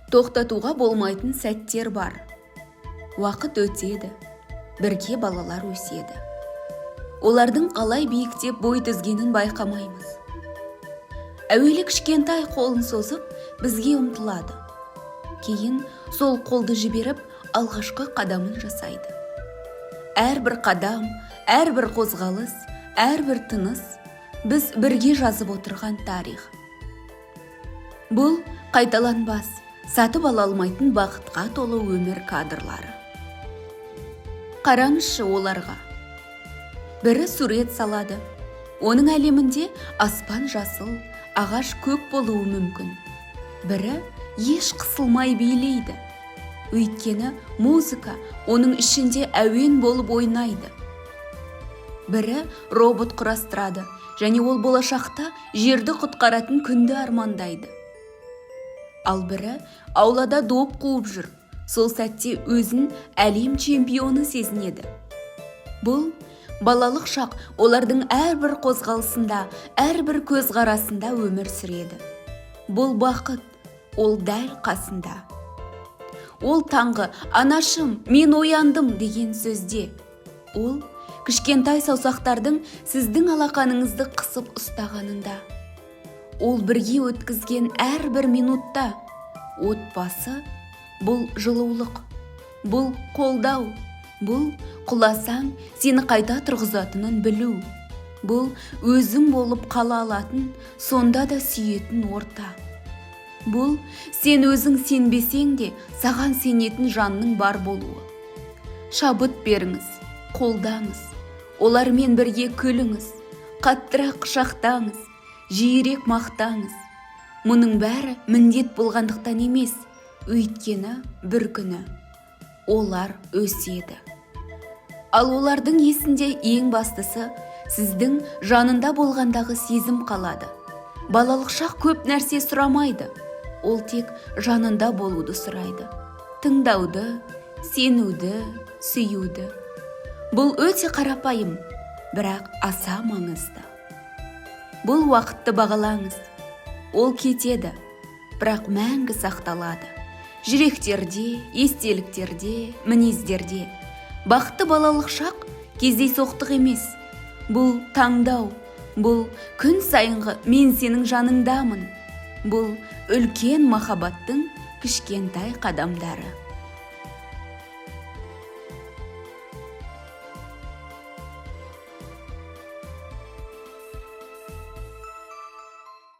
Тоқтатуға болмайтын сәттер бар. Уақыт өтеді, бірге балалар өседі. Олардың қалай биіктеп бой түзгенін байқамаймыз. Әуелі кішкентай қолын созып, бізге ұмтылады. Кейін сол қолды жіберіп, алғашқы қадамын жасайды. Әрбір қадам, әрбір қозғалыс, әрбір тыныс біз бірге жазып отырған тарих. Бұл қайталанбас, сатып ала алмайтын бақытқа толы өмір кадрлары. Қараңызшы оларға. Бірі сурет салады. Оның әлемінде аспан жасыл, ағаш көк болуы мүмкін. Бірі еш қысылмай билейді. Өйткені музыка оның ішінде әуен болып ойнайды. Бірі робот құрастырады, және ол болашақта жерді құтқаратын күнді армандайды. Ал бірі аулада доп қуып жүр, сол сәтте өзін әлем чемпионы сезінеді. Бұл балалық шақ олардың әрбір қозғалысында, әрбір көзқарасында өмір сүреді. Бұл бақыт, ол дәл қасында. Ол таңғы «Анашым, мен ояндым» деген сөзде. Ол кішкентай саусақтардың сіздің алақаныңызды қысып ұстағанында. Ол бірге өткізген әрбір минутта. Отбасы – бұл жылулық, бұл қолдау, бұл құласаң сені қайта тұрғызатынын білу. Бұл өзің болып қала алатын, сонда да сүйетін орта. Бұл сен өзің сенбесең де саған сенетін жанның бар болуы. Шабыт беріңіз, қолдаңыз, олармен бірге күліңіз, қаттырақ құшақтаңыз, жиірек мақтаңыз. Мұның бәрі міндет болғандықтан емес, өйткені бір күні олар өседі. Ал олардың есінде ең бастысы сіздің жанында болғандағы сезім қалады. Балалық шақ көп нәрсе сұрамайды. Ол тек жанында болуды сұрайды. Тыңдауды, сенуді, сүюді. Бұл өте қарапайым, бірақ аса маңызды. Бұл уақытты бағалаңыз. Ол кетеді, бірақ мәңгі сақталады. Жүректерде, естеліктерде, мінездерде. Бақытты балалық шақ кездейсоқтық емес. Бұл таңдау, бұл күн сайынғы мен сенің жаныңдамын. Бұл үлкен махаббаттың кішкентай қадамдары.